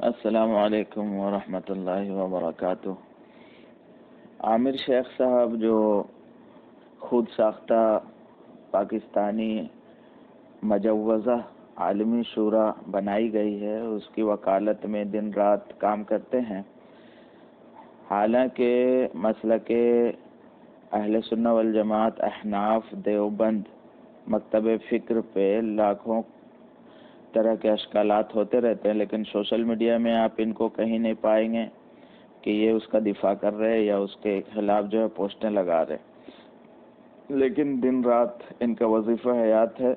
السلام علیکم ورحمۃ اللہ وبرکاتہ۔ عامر شیخ صاحب جو خود ساختہ پاکستانی مجوزہ عالمی شورا بنائی گئی ہے، اس کی وکالت میں دن رات کام کرتے ہیں، حالانکہ مسلک اہل سنہ والجماعت احناف دیوبند مکتب فکر پہ لاکھوں طرح کے اشکالات ہوتے رہتے ہیں، لیکن سوشل میڈیا میں آپ ان کو کہیں نہیں پائیں گے کہ یہ اس کا دفاع کر رہے یا اس کے خلاف جو ہے پوسٹیں لگا رہے، لیکن دن رات ان کا وظیفہ حیات ہے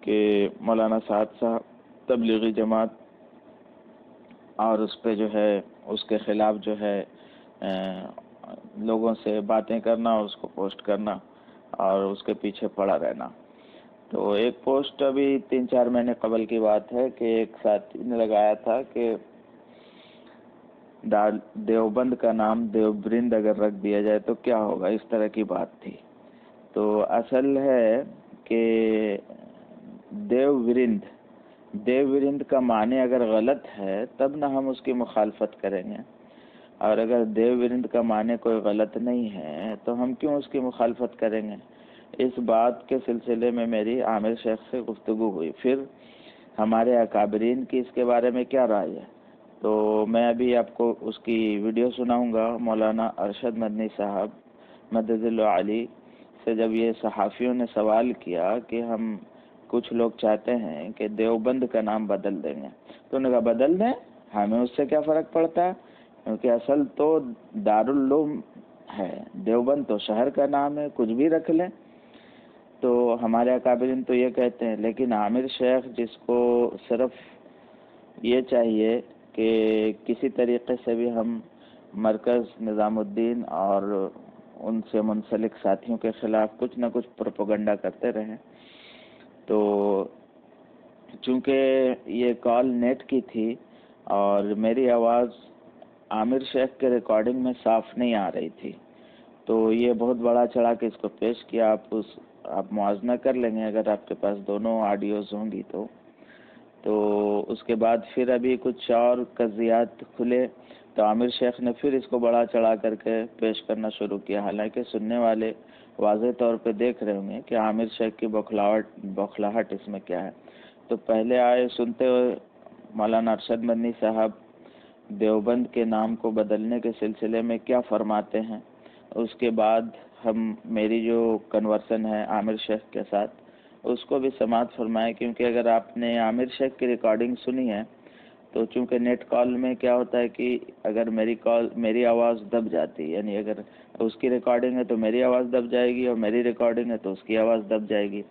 کہ مولانا سعد صاحب تبلیغی جماعت اور اس پہ جو ہے اس کے خلاف جو ہے لوگوں سے باتیں کرنا اور اس کو پوسٹ کرنا اور اس کے پیچھے پڑا رہنا۔ تو ایک پوسٹ ابھی 3-4 مہینے قبل کی بات ہے کہ ایک ساتھی نے لگایا تھا کہ دیوبند کا نام دیوبرند اگر رکھ دیا جائے تو کیا ہوگا، اس طرح کی بات تھی۔ تو اصل ہے کہ دیوبرند کا معنی اگر غلط ہے تب نہ ہم اس کی مخالفت کریں گے، اور اگر دیوبرند کا معنی کوئی غلط نہیں ہے تو ہم کیوں اس کی مخالفت کریں گے۔ اس بات کے سلسلے میں میری عامر شیخ سے گفتگو ہوئی، پھر ہمارے اکابرین کی اس کے بارے میں کیا رائے ہے، تو میں ابھی آپ کو اس کی ویڈیو سناؤں گا۔ مولانا ارشد مدنی صاحب مدد اللہ علی سے جب یہ صحافیوں نے سوال کیا کہ ہم کچھ لوگ چاہتے ہیں کہ دیوبند کا نام بدل دیں گے، تو انہوں نے کہا بدل دیں، ہمیں اس سے کیا فرق پڑتا ہے، کیونکہ اصل تو دارالعلوم ہے، دیوبند تو شہر کا نام ہے، کچھ بھی رکھ لیں۔ تو ہمارے اکابرین تو یہ کہتے ہیں، لیکن عامر شیخ جس کو صرف یہ چاہیے کہ کسی طریقے سے بھی ہم مرکز نظام الدین اور ان سے منسلک ساتھیوں کے خلاف کچھ نہ کچھ پروپیگنڈا کرتے رہیں، تو چونکہ یہ کال نیٹ کی تھی اور میری آواز عامر شیخ کے ریکارڈنگ میں صاف نہیں آ رہی تھی، تو یہ بہت بڑا چڑھا کے اس کو پیش کیا۔ آپ موازنہ کر لیں گے اگر آپ کے پاس دونوں آڈیوز ہوں گی تو اس کے بعد پھر ابھی کچھ اور قضیات کھلے تو عامر شیخ نے پھر اس کو بڑا چڑھا کر کے پیش کرنا شروع کیا، حالانکہ سننے والے واضح طور پہ دیکھ رہے ہوں گے کہ عامر شیخ کی بوکھلاہٹ اس میں کیا ہے۔ تو پہلے آئے سنتے ہوئے مولانا ارشد مدنی صاحب دیوبند کے نام کو بدلنے کے سلسلے میں کیا فرماتے ہیں، اس کے بعد ہم میری جو کنورسن ہے عامر شیخ کے ساتھ اس کو بھی سماعت فرمائے، کیونکہ اگر آپ نے عامر شیخ کی ریکارڈنگ سنی ہے تو چونکہ نیٹ کال میں کیا ہوتا ہے کہ اگر میری آواز دب جاتی ہے، یعنی اگر اس کی ریکارڈنگ ہے تو میری آواز دب جائے گی اور میری ریکارڈنگ ہے تو اس کی آواز دب جائے گی،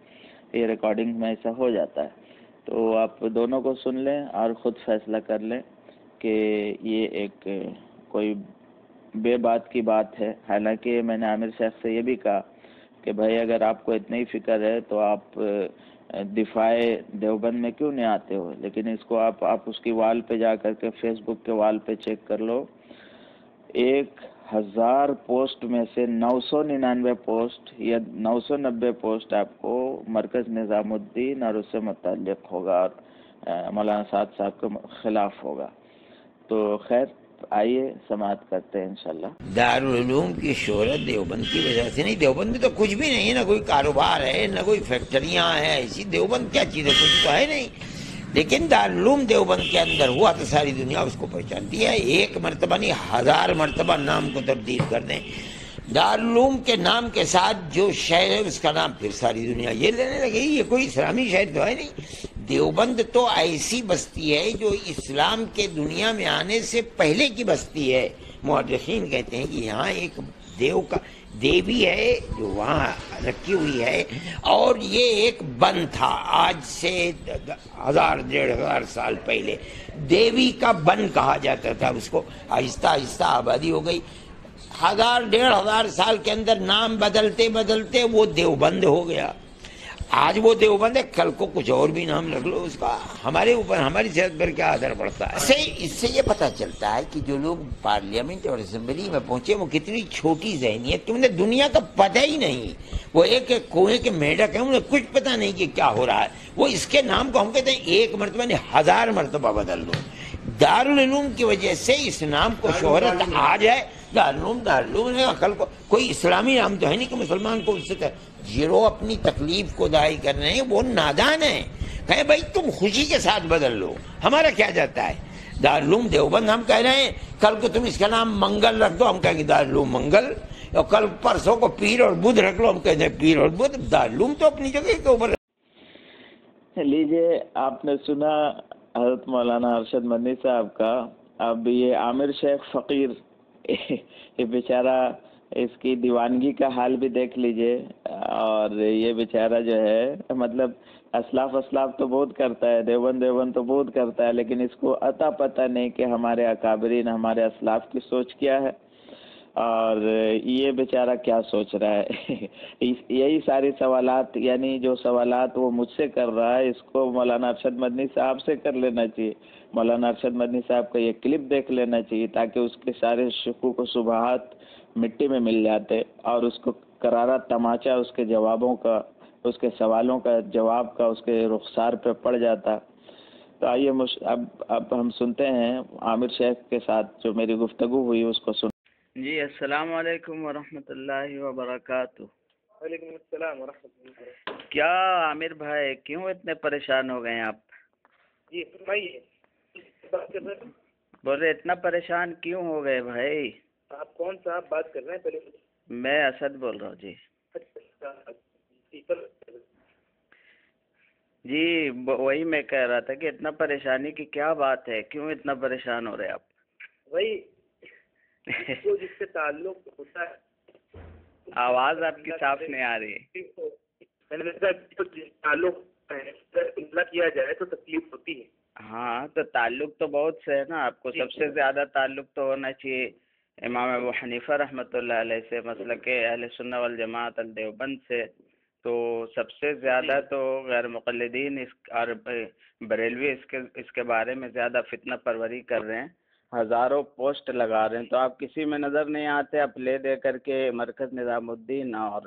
یہ ریکارڈنگ میں ایسا ہو جاتا ہے۔ تو آپ دونوں کو سن لیں اور خود فیصلہ کر لیں کہ یہ ایک کوئی بے بات کی بات ہے۔ حالانکہ میں نے عامر شیخ سے یہ بھی کہا کہ بھائی اگر آپ کو اتنی فکر ہے تو آپ دفاع دیوبند میں کیوں نہیں آتے ہو، لیکن اس کو آپ اس کی وال پہ جا کر کے فیس بک کے وال پہ چیک کر لو، 1000 پوسٹ میں سے 999 پوسٹ یا 990 پوسٹ آپ کو مرکز نظام الدین اور اس سے متعلق ہوگا اور مولانا سعد صاحب کے خلاف ہوگا۔ تو خیر آئیے سماعت کرتے ہیں انشاءاللہ۔ دارالعلوم کی شہرت دیوبند کی وجہ سے نہیں، دیوبند میں تو کچھ بھی نہیں ہے، نہ کوئی کاروبار ہے نہ کوئی فیکٹریاں ہیں، ایسی دیوبند کیا چیز ہے، کچھ تو ہے نہیں، لیکن دارالعلوم دیوبند کے اندر ہوا تو ساری دنیا اس کو پہچانتی ہے۔ ایک مرتبہ نہیں 1000 مرتبہ نام کو تبدیل کر دیں، دارالعلوم کے نام کے ساتھ جو شہر ہے اس کا نام پھر ساری دنیا یہ لینے لگے، یہ کوئی اسلامی شہر تو ہے نہیں۔ دیوبند تو ایسی بستی ہے جو اسلام کے دنیا میں آنے سے پہلے کی بستی ہے۔ مورخین کہتے ہیں کہ یہاں ایک دیوی ہے جو وہاں رکھی ہوئی ہے، اور یہ ایک بن تھا آج سے 1000-1500 سال پہلے، دیوی کا بن کہا جاتا تھا اس کو۔ آہستہ آہستہ آبادی ہو گئی، 1000-1500 سال کے اندر نام بدلتے بدلتے وہ دیوبند ہو گیا۔ آج وہ دیوبند ہے، کل کو کچھ اور بھی نام رکھ لو اس کا، ہمارے اوپر ہماری صحت پر کیا اثر پڑتا ہے۔ اس سے یہ پتہ چلتا ہے کہ جو لوگ پارلیمنٹ اور اسمبلی میں پہنچے وہ کتنی چھوٹی ذہنیت کی، انہیں دنیا کا پتہ ہی نہیں، وہ ایک کنویں کے میڈک ہیں، انہیں کچھ پتہ نہیں کہ کیا ہو رہا ہے۔ وہ اس کے نام کو ہم کہتے ہیں ایک مرتبہ نہیں 1000 مرتبہ بدل دو۔ دارالعلوم کی وجہ سے اس نام کو شہرت آ جائے. دارالعلوم ہے. عقل کو کوئی اسلامی نام تو ہے نہیں کہ مسلمان کو اس سے یہ لوگ اپنی تکلیف کو دائی کر رہے ہیں. وہ نادان ہیں. کہیں بھائی تم خوشی کے ساتھ بدل لو, ہمارا کیا جاتا ہے. دارالعلوم دیوبند ہم کہہ رہے ہیں, کل کو تم اس کا نام منگل رکھ دو, ہم کہیں گے دارالعلوم منگل. اور کل پرسوں کو پیر اور بدھ رکھ لو, ہم کہتے ہیں پیر اور بدھ. دارالعلوم تو اپنی جگہ کے اوپر. لیجیے, آپ نے سنا حضرت مولانا ارشد مدنی صاحب کا. اب یہ عامر شیخ فقیر, یہ بیچارہ, اس کی دیوانگی کا حال بھی دیکھ لیجئے. اور یہ بیچارہ جو ہے, مطلب اسلاف تو بہت کرتا ہے, دیوبند تو بہت کرتا ہے, لیکن اس کو عطا پتہ نہیں کہ ہمارے اکابرین, ہمارے اسلاف کی سوچ کیا ہے اور یہ بیچارہ کیا سوچ رہا ہے. یہی ساری سوالات, یعنی جو سوالات وہ مجھ سے کر رہا ہے, اس کو مولانا ارشد مدنی صاحب سے کر لینا چاہیے. مولانا ارشد مدنی صاحب کا یہ کلپ دیکھ لینا چاہیے تاکہ اس کے سارے شکوک و شبہات مٹی میں مل جاتے اور اس کو کرارا تماچا اس کے جوابوں کا, اس کے سوالوں کا جواب کا اس کے رخسار پہ پڑ جاتا. تو آئیے اب ہم سنتے ہیں عامر شیخ کے ساتھ جو میری گفتگو ہوئی اس کو سن. جی السلام علیکم ورحمۃ اللہ وبرکاتہ. وعلیکم السلام ورحمۃ اللہ. کیا عامر بھائی کیوں اتنے پریشان ہو گئے ہیں آپ؟ جی فرمائیے. بول رہے اتنا پریشان کیوں ہو گئے بھائی؟ آپ کون صاحب بات کر رہے ہیں؟ پہلے میں اسد بول رہا ہوں. جی وہی میں کہہ رہا تھا کہ اتنا پریشانی کی کیا بات ہے, کیوں اتنا پریشان ہو رہے آپ؟ وہی تو جس سے تعلق ہوتا ہے. آواز آپ کی صاف نہیں آ رہی ہے. تعلق کیا جائے تو تکلیف ہوتی ہے. ہاں تو تعلق تو بہت سے ہے نا. آپ کو سب سے زیادہ تعلق تو ہونا چاہیے امام ابو حنیفہ رحمۃ اللہ علیہ سے, مسلک اہل سنہ والجماعت الدیوبند سے. تو سب سے زیادہ تو غیر مقلدین اور بریلوی اس کے بارے میں زیادہ فتنہ پروری کر رہے ہیں, ہزاروں پوسٹ لگا رہے ہیں. تو آپ کسی میں نظر نہیں آتے. آپ لے دے کر کے مرکز نظام الدین اور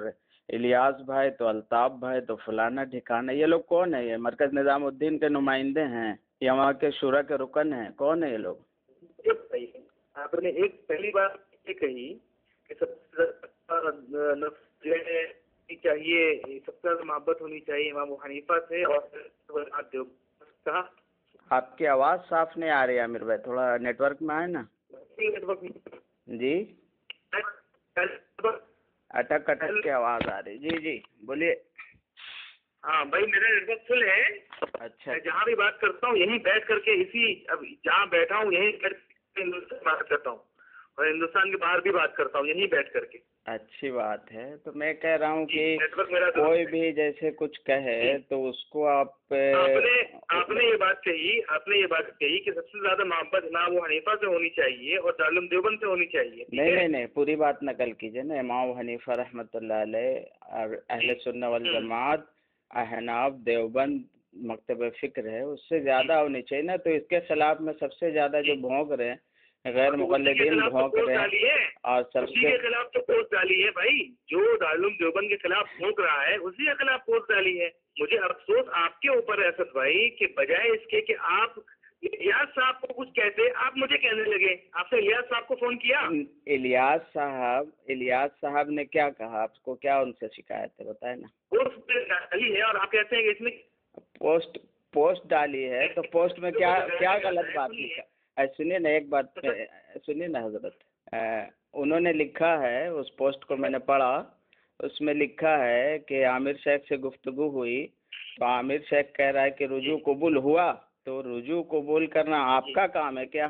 الیاس بھائی تو الطاف بھائی تو فلانا ٹھکانا, یہ لوگ کون ہے؟ یہ مرکز نظام الدین کے نمائندے ہیں یا وہاں کے شورا کے رکن ہیں؟ کون ہے یہ لوگ؟ آپ نے ایک پہلی بات یہ کہی کہ سب سے زیادہ چاہیے, سب سے زیادہ محبت ہونی چاہیے امام ابو حنیفہ سے. اور آپ کی آواز صاف نہیں آ رہی ہے عامر بھائی, تھوڑا نیٹ ورک میں آئے نا. جی اٹک کے آواز آ رہی. جی بولیے. ہاں بھائی میرا نیٹ ورک فل ہے. اچھا, میں جہاں بھی بات کرتا ہوں یہیں بیٹھ کر کے, اب جہاں بیٹھا ہوں یہیں ہندوستان بات کرتا ہوں اور ہندوستان کے باہر بھی بات کرتا ہوں یہیں بیٹھ کر کے. اچھی بات ہے. تو میں کہہ رہا ہوں کہ کوئی بھی جیسے کچھ کہے تو اس کو آپ نے یہ بات کہی کہ سب سے زیادہ محبت امام ابو حنیفہ سے ہونی چاہیے اور دارالعلوم دیوبند سے ہونی چاہیے. نہیں پوری بات نقل کیجیے نا. امام ابو حنیفہ رحمۃ اللہ علیہ اور اہل سنہ والجماعت احناف دیوبند مکتب فکر ہے, اس سے زیادہ ہونی چاہیے نا. تو اس کے خلاف میں سب سے زیادہ جو بھونک رہے ہیں غیر مقلدین بھونک رہے ہیں. اور سب اسی کے خلاف تو پوسٹ ڈالی ہے بھائی. جو دارالعلوم دیوبند کے خلاف بھونک رہا ہے اسی کے خلاف پوسٹ ڈالی ہے. مجھے افسوس آپ کے اوپر ہے اسد بھائی کہ بجائے اس کے کہ آپ الیاس صاحب کو کچھ کہتے آپ مجھے کہنے لگے. آپ نے الیاس صاحب کو فون کیا؟ الیاس صاحب نے کیا کہا آپ کو؟ کیا ان سے شکایت ہے بتائیں نا. پوسٹ ڈالی ہے اور آپ کہتے ہیں کہ اس میں پوسٹ ڈالی ہے تو پوسٹ میں کیا غلط بات لکھا؟ سنیے نا ایک بات, سنیے نا حضرت. انہوں نے لکھا ہے, اس پوسٹ کو میں نے پڑھا, اس میں لکھا ہے کہ عامر شیخ سے گفتگو ہوئی تو عامر شیخ کہہ رہا ہے کہ رجوع قبول ہوا. تو رجوع قبول کرنا آپ کا کام ہے کیا؟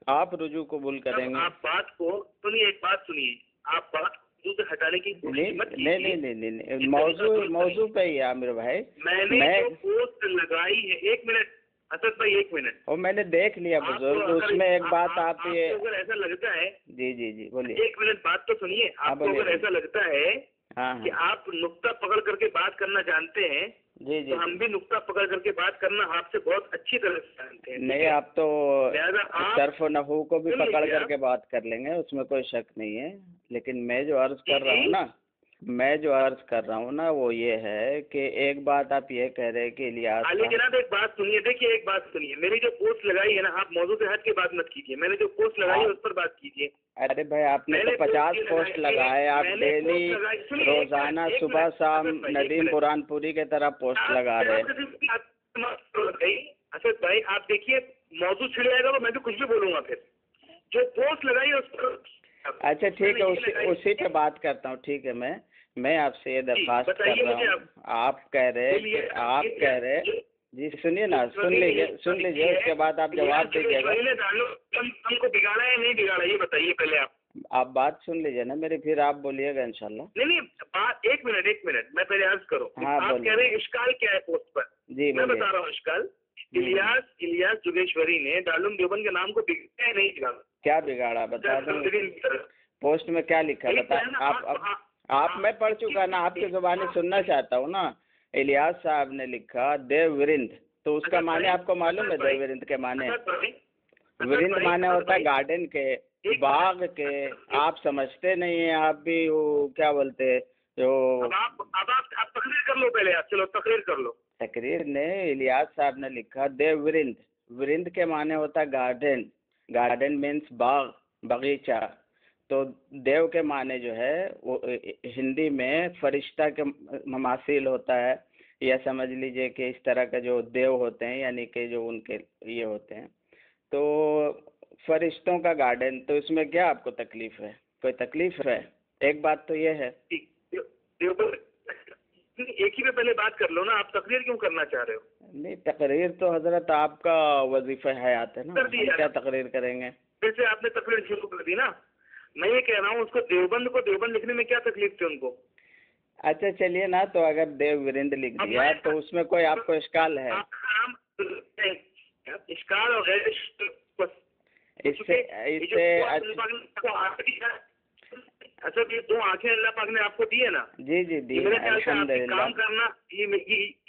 آپ رجوع قبول کریں گے؟ آپ بات کو سنیے, ایک بات سنیے, آپ بات سے ہٹانے کی نہیں موضوع پہ ہی ہے عامر بھائی. میں نے جو پوسٹ لگائی ہے, ایک منٹ اسد بھائی, ایک منٹ. اور میں نے دیکھ لیا بزرگ, اس میں ایک بات آپ یہ اگر ایسا لگتا ہے. جی بولیے. ایک منٹ بات تو سنیے. آپ کو اگر ایسا لگتا ہے کہ آپ نقطہ پکڑ کر کے بات کرنا جانتے ہیں تو ہم بھی نقطہ پکڑ کر کے بات کرنا آپ سے بہت اچھی طرح سے جانتے ہیں. نہیں, آپ تو صرف و نحو کو بھی پکڑ کر کے بات کر لیں گے, اس میں کوئی شک نہیں ہے. لیکن میں جو عرض کر رہا ہوں نا, میں جو عرض کر رہا ہوں نا وہ یہ ہے کہ ایک بات آپ یہ کہہ رہے ہیں کہ الیاس علی جناب ایک بات سنیے، دیکھیے ایک بات سنیے، میری جو پوسٹ لگائی ہے نا، آپ موضوع سے ہٹ کے بات مت کیجیے، میں نے جو پوسٹ لگائی ہے اس پر بات کیجیے۔ ارے بھائی آپ نے تو 50 پوسٹ لگائے، آپ ڈیلی روزانہ صبح شام ندیم برہان پوری کی طرح پوسٹ لگا رہے ہیں۔ اسد بھائی آپ دیکھیے موضوع چھڑ جائے گا تو میں تو کچھ بھی بولوں گا، پھر جو پوسٹ لگائی ہے اس پر اچھا ٹھیک ہے، اسی پہ بات کرتا ہوں، ٹھیک ہے۔ میں آپ سے یہ درخواست کر رہا ہوں، آپ کہہ رہے جی سنیے نا، سن لیجیے اس کے بعد آپ جواب دیجیے گا۔ ہم کو بگاڑا ہے نہیں بگاڑا یہ بتائیے پہلے آپ بات سن لیجیے نا میری، پھر آپ بولیے گا انشاءاللہ۔ نہیں بات ایک منٹ میں پہلے عرض کروں، آپ کہہ رہے ہیں اشکال کیا ہے پوسٹ پر؟ جی میں بتا رہا ہوں اشکال۔ الیاس جوگیشوری نے دارالعلوم دیوبند کے نام کو بگاڑا ہے نہیں بگاڑا؟ کیا بگاڑا بتا دیں، پوسٹ میں کیا لکھا بتا آپ میں پڑھ چکا نا، آپ کی زبانی سننا چاہتا ہوں نا۔ الیاس صاحب نے لکھا دیو ورند، تو اس کا معنی آپ کو معلوم ہے؟ دیو ورند کے معنی، ورند معنی ہوتا ہے گارڈن کے، باغ کے۔ آپ سمجھتے نہیں ہیں، آپ بھی کیا بولتے جو آپ تقریر کر لو پہلے، آپ چلو تقریر کر لو۔ تقریر نے الیاس صاحب نے لکھا دیو ورند، ورند کے معنی ہوتا ہے گارڈن، گارڈن مینس باغ، باغیچہ۔ تو دیو کے معنی جو ہے وہ ہندی میں فرشتہ کے مماثل ہوتا ہے، یا سمجھ لیجئے کہ اس طرح کا جو دیو ہوتے ہیں، یعنی کہ جو ان کے یہ ہوتے ہیں، تو فرشتوں کا گارڈن۔ تو اس میں کیا آپ کو تکلیف ہے؟ کوئی تکلیف ہے؟ ایک بات تو یہ ہے۔ ایک ہی میں پہلے بات کر لو نا، آپ تقریر کیوں کرنا چاہ رہے ہو؟ نہیں تقریر تو حضرت آپ کا وظیفہ حیات ہے نا، ہم کیا تقریر کریں گے؟ پھر سے آپ نے تقریر شروع کر دی نا۔ میں یہ کہہ رہا ہوں اس کو دیوبند لکھنے میں کیا تکلیف تھی ان کو؟ اچھا چلیے نا، تو اگر دیو ورند لکھ دیا تو اس میں کوئی آپ کو اشکال ہے؟ اشکال اور غیر اس سے اچھا یہ دو آنکھیں اللہ پاک نے آپ کو دی ہے نا؟ جی دی الحمدللہ۔ کام کرنا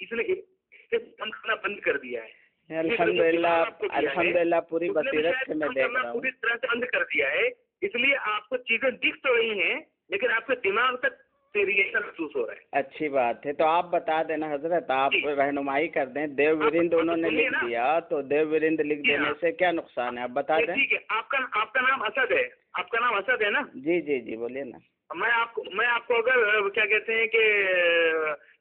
اس نے کام کرنا بند کر دیا ہے، الحمدللہ پوری بصیرت سے میں دیکھ رہا ہوں، پوری طرح سے بند کر دیا ہے۔ اس لیے آپ کو چیزیں دکھ تو رہی ہیں لیکن آپ کے دماغ تک ویریشن محسوس ہو رہا ہے۔ اچھی بات ہے، تو آپ بتا دینا حضرت، آپ رہنمائی کر دیں۔ دیو ورند انہوں نے لکھ دیا، تو دیو ورند لکھ دینے سے کیا نقصان ہے آپ بتا دیں۔ ٹھیک ہے، آپ کا نام اسد ہے، آپ کا نام اسد ہے نا؟ جی بولیے نا۔ میں آپ کو اگر کیا کہتے ہیں کہ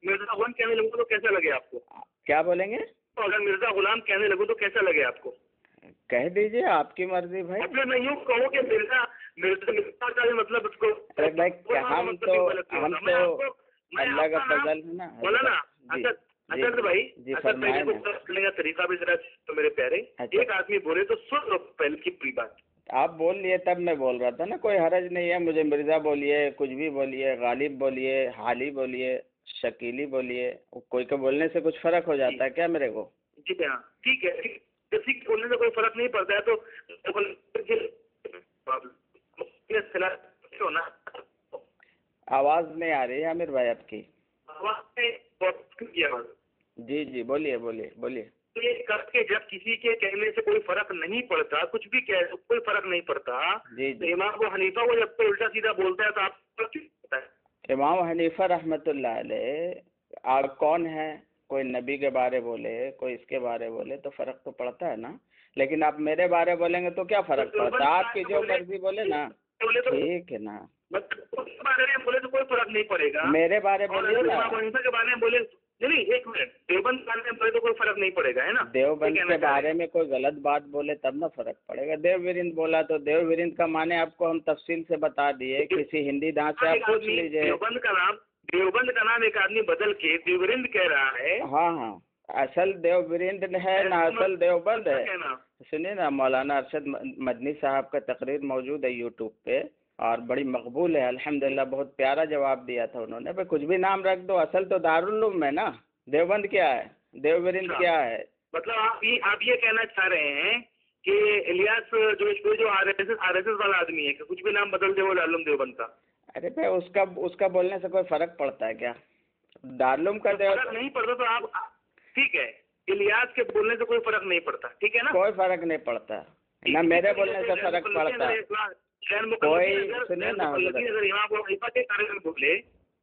مرزا غلام کہنے لگوں تو کیسا لگے آپ کو؟ کیا بولیں گے؟ اگر مرزا غلام کہنے لگوں تو کیسا لگے آپ کو؟ کہہ دیجیے، آپ کی مرضی بھائی۔ مطلب میں یوں کہوں کہ مرزا کا مطلب اس کو، ارے بھائی ہم تو اللہ کا فضل ہے نا۔ مولانا اسد بھائی، اسد بھائی کو کرنے کا طریقہ بھی ذرا تو میرے پیارے، ایک آدمی بولے تو سن لو پہلے کی پوری بات۔ آپ بول لیے تب میں بول رہا تھا نا، کوئی حرج نہیں ہے، مجھے مرزا بولیے، کچھ بھی بولیے، غالب بولیے، حالی بولیے، شکیلی بولیے، کوئی کے بولنے سے کچھ فرق ہو جاتا ہے کیا میرے کو؟ جی ہاں ٹھیک ہے، کسی کے بولنے سے کوئی فرق نہیں پڑتا ہے تو آواز نہیں آ رہی ہے عامر بھائی آپ کی۔ جی بولیے۔ یہ کر کے جب کسی کے کہنے سے کوئی فرق نہیں پڑتا، کچھ بھی کہہ کوئی فرق نہیں پڑتا، تو امام ابو حنیفہ کو جب کوئی الٹا سیدھا بولتا ہے تو آپ کو کیوں ہوتا ہے؟ امام حنیفہ رحمۃ اللہ علیہ آپ کون ہیں؟ کوئی نبی کے بارے بولے، کوئی اس کے بارے بولے تو فرق تو پڑتا ہے نا، لیکن آپ میرے بارے بولیں گے تو کیا فرق پڑتا ہے؟ آپ کی جو مرضی بولے نا، ٹھیک ہے نا، بولے تو کوئی فرق نہیں پڑے گا، میرے بارے بولے نا، امام حنیفہ کے بارے میں بولے نہیں، ایک منٹ، دیوبند کے بارے میں بولے تو کوئی فرق نہیں پڑے گا، ہے نا؟ دیوبند کے بارے میں کوئی غلط بات بولے تب نہ فرق پڑے گا۔ دیو ورند بولا تو دیو ورند کا معنی آپ کو ہم تفصیل سے بتا دیے، کسی ہندی داں سے آپ پوچھ لیجئے۔ دیوبند کا نام ایک آدمی بدل کے دیورند کہہ رہا ہے۔ ہاں اصل دیو ورند ہے نا، اصل دیوبند ہے۔ سنیے نا، مولانا ارشد مدنی صاحب کا تقریر موجود ہے یوٹیوب پہ، اور بڑی مقبول ہے الحمدللہ، بہت پیارا جواب دیا تھا انہوں نے۔ بھائی کچھ بھی نام رکھ دو، اصل تو دارالعلوم ہے نا، دیوبند کیا ہے، دیو ورند کیا ہے؟ مطلب آپ یہ کہنا چاہ رہے ہیں کہ الیاس جو آر ایس ایس والا آدمی ہے کہ کچھ بھی نام بدل دے وہ دارالعلوم دیوبند کا؟ ارے بھائی اس کا بولنے سے کوئی فرق پڑتا ہے کیا؟ دارالعلوم کا فرق نہیں پڑتا تو آپ ٹھیک ہے، الیاس کے بولنے سے کوئی فرق نہیں پڑتا، ٹھیک ہے نا؟ کوئی فرق نہیں پڑتا، نہ میرے بولنے سے فرق پڑتا کوئی۔ سنیے نا، اگر امام ابو حنیفہ کے بارے میں بولے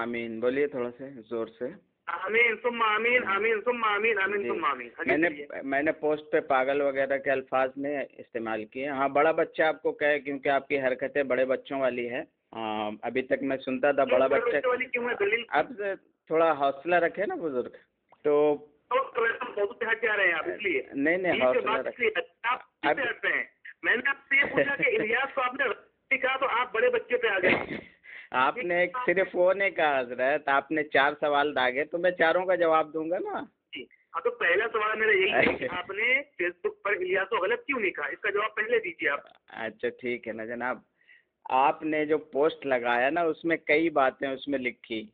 آمین بولیے تھوڑا سے زور سے۔ آمین ثم آمین، آمین ثم آمین، آمین ثم آمین۔ میں نے پوسٹ پہ پاگل وغیرہ کے الفاظ نہیں استعمال کیے۔ ہاں بڑا بچہ آپ کو کہے کیونکہ آپ کی حرکتیں بڑے بچوں والی ہے۔ ابھی تک میں سنتا تھا بڑا بچہ۔ اب تھوڑا حوصلہ رکھے نا بزرگ، تو نہیں نہیں حوصلہ رکھے۔ میں نے آپ سے یہ پوچھا کہ الیاس کو آپ نے کہا تو آپ بڑے بچے پہ آ گئے۔ آپ نے ایک صرف وہ نہیں کہا حضرت، آپ نے 4 سوال داغے تو میں چاروں کا جواب دوں گا نا۔ جی ہاں، تو پہلا سوال میرا یہی ہے کہ آپ نے فیس بک پر الیاس کو غلط کیوں نہیں کہا، اس کا جواب پہلے دیجیے آپ۔ اچھا ٹھیک ہے نا جناب، آپ نے جو پوسٹ لگایا نا اس میں کئی باتیں اس میں لکھی،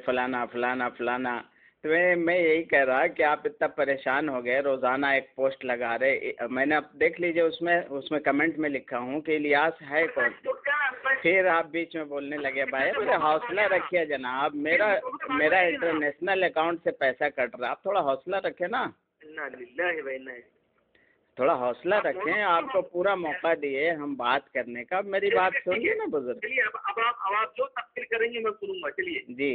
فلانا فلانا فلانا، تو میں یہی کہہ رہا کہ آپ اتنا پریشان ہو گئے، روزانہ ایک پوسٹ لگا رہے۔ میں نے اب دیکھ لیجئے اس میں کمنٹ میں لکھا ہوں کہ الیاس ہے کون، پھر آپ بیچ میں بولنے لگے۔ بھائی میرا حوصلہ رکھیے جناب، میرا انٹرنیشنل اکاؤنٹ سے پیسہ کٹ رہا، آپ تھوڑا حوصلہ رکھیں نا، تھوڑا حوصلہ رکھیں۔ آپ کو پورا موقع دیے ہم بات کرنے کا، میری بات سنیے نا بزرگ۔ چلیے اب آپ جو تفصیل کریں گے میں سنوں گا۔ چلیے جی،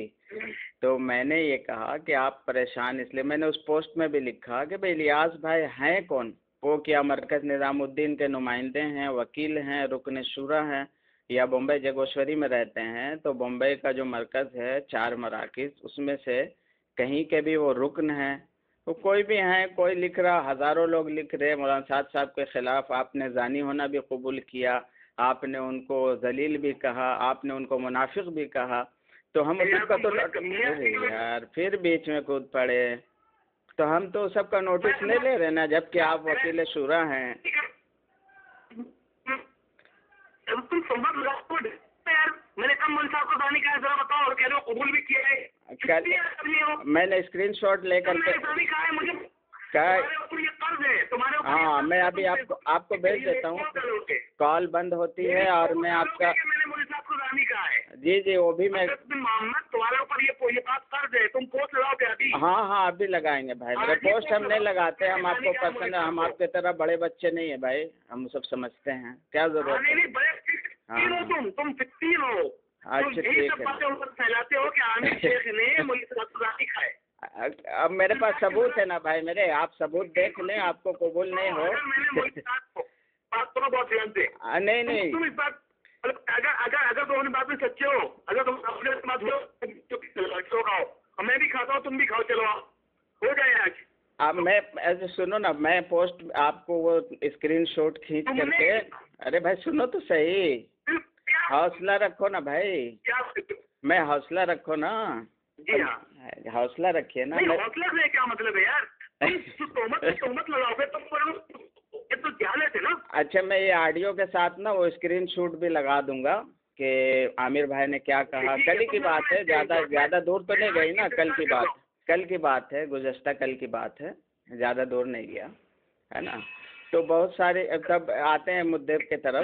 تو میں نے یہ کہا کہ آپ پریشان اس لیے، میں نے اس پوسٹ میں بھی لکھا کہ بھائی الیاس بھائی ہیں کون، وہ کیا مرکز نظام الدین کے نمائندے ہیں، وکیل ہیں، رکن شورا ہیں، یا بمبئی جگوشوری میں رہتے ہیں؟ تو بمبئی کا جو مرکز ہے 4 مراکز، اس میں سے کہیں کے بھی وہ رکن ہیں۔ تو کوئی بھی ہیں، کوئی لکھ رہا، ہزاروں لوگ لکھ رہے مولانا سعد صاحب کے خلاف، آپ نے زانی ہونا بھی قبول کیا، آپ نے ان کو ذلیل بھی کہا، آپ نے ان کو منافق بھی کہا، تو ہم سب کا تو یار پھر بیچ میں کود پڑے، تو ہم تو سب کا نوٹس نہیں لے رہے نا، جبکہ آپ وکیل شورا ہیں۔ تم سمجھ لگا یار، میں نے کم مول صاحب کو زانی کہا، ذرا بتاؤ، اور کہہ رہے ہو قبول بھی کیا ہے۔ میں نے اسکرین شاٹ لے کر کے ہاں میں ابھی آپ کو بھیج دیتا ہوں، کال بند ہوتی ہے اور میں آپ کا جی جی وہ بھی میں محمد تمہارے اوپر یہ بات قرض ہے، تم پوسٹ لگاؤ گے ابھی؟ ہاں ابھی لگائیں گے بھائی، میرے پوسٹ ہم نہیں لگاتے، ہم آپ کو پسند ہے، ہم آپ کی طرح بڑے بچے نہیں ہیں بھائی، ہم سب سمجھتے ہیں، کیا ضرورت ہے؟ تم 15 ہو، اچھا ٹھیک ہے، پھیلاتے ہو کہ عامر شیخ نے ملک کھائے۔ اب میرے پاس ثبوت ہے نا بھائی میرے، آپ ثبوت دیکھ لیں، آپ کو قبول نہیں ہو نہیں نہیں، تم اس بات اگر تم اپنی بات میں سچے ہو، اگر تم اپنے بات ہو، میں بھی کھاتا ہوں، تم بھی کھاؤ، چلو ہو جائے آج۔ اب میں ایسے سنو نا، میں پوسٹ آپ کو وہ اسکرین شاٹ کھینچ کر کے، ارے بھائی سنو تو صحیح، حوصلہ رکھو نا بھائی، میں حوصلہ رکھو نا، جی ہاں حوصلہ رکھیے نا۔ حوصلہ سے کیا مطلب ہے یار، تہمت لگاؤ گے تم، یہ تو جہالت ہے نا۔ اچھا میں یہ آڈیو کے ساتھ نا وہ اسکرین شاٹ بھی لگا دوں گا کہ عامر بھائی نے کیا کہا، کل ہی کی بات ہے، زیادہ دور تو نہیں گئی نا، کل کی بات ہے، گزشتہ کل کی بات ہے، زیادہ دور نہیں گیا ہے نا۔ تو بہت سارے تب آتے ہیں مدعے کی طرف،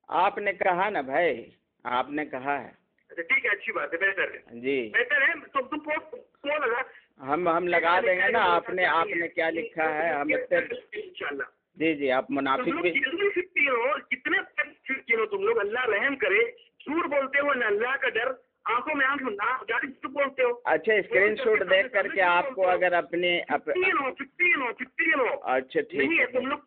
آپ نے کہا نا بھائی، آپ نے کہا ہے، ٹھیک ہے، اچھی بات ہے، بہتر ہے جی، بہتر ہے، تو تم پوسٹ لگا، ہم لگا دیں گے نا، آپ نے کیا لکھا ہے، ہم انشاءاللہ۔ جی آپ منافق بھی کتنے ہو تم لوگ، اللہ رحم کرے، جھوٹ بولتے ہو نہ، اللہ کا ڈر، آنکھوں میں آنکھ جا کے بولتے ہو۔ اچھا اسکرین شاٹ دیکھ کر کے آپ کو اگر اپنی 15 ہو اچھا ٹھیک ہے، تم لوگ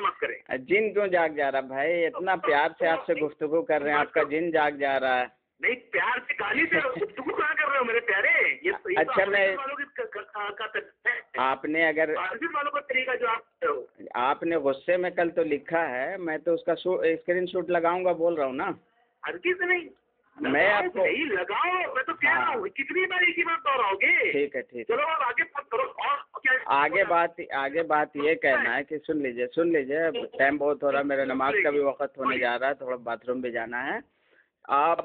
مت کریں۔ جن کیوں جاگ جا رہا بھائی، اتنا پیار سے آپ سے گفتگو کر رہے ہیں، آپ کا جن جاگ جا رہا ہے۔ نہیں پیار سے گالی سے گفتگو کہاں کر رہے ہو میرے پیارے، اچھا میں آپ نے اگر والوں کا طریقہ جو آپ نے غصے میں کل تو لکھا ہے، میں تو اس کا اسکرین شاٹ لگاؤں گا بول رہا ہوں نا، ہر کسی نہیں، میں آپ کو نہیں لگاؤ، میں تو کہہ رہا ہوں، کتنی بار ایک ہی بات دوہراؤ گے؟ ٹھیک ہے چلو آپ آگے بات کرو، اور آگے بات یہ کہنا ہے کہ سن لیجیے، ٹائم بہت ہو رہا ہے، میرا نماز کا بھی وقت ہونے جا رہا ہے، تھوڑا باتھ روم بھی جانا ہے۔ آپ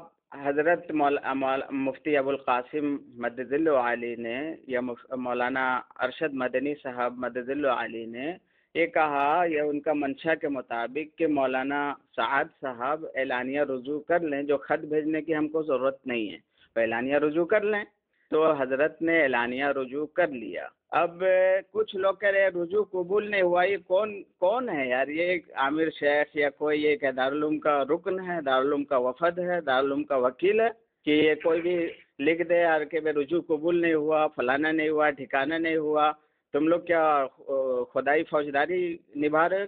حضرت مفتی ابو القاسم مدد علی نے یا مولانا ارشد مدنی صاحب مدد علی نے یہ کہا، یا ان کا منشا کے مطابق کہ مولانا سعد صاحب اعلانیہ رجوع کر لیں، جو خط بھیجنے کی ہم کو ضرورت نہیں ہے، اعلانیہ رجوع کر لیں، تو حضرت نے اعلانیہ رجوع کر لیا. اب کچھ لوگ کہہ رہے ہیں رجوع قبول نہیں ہوا. یہ کون ہے یار؟ یہ عامر شیخ یا کوئی یہ کہ دارالعلوم کا رکن ہے، دارالعلوم کا وفد ہے، دارالعلوم کا وکیل ہے کہ یہ کوئی بھی لکھ دے یار کہ رجوع قبول نہیں ہوا، فلانا نہیں ہوا، ٹھکانا نہیں ہوا؟ تم لوگ کیا خدائی فوجداری نبھا رہے ہو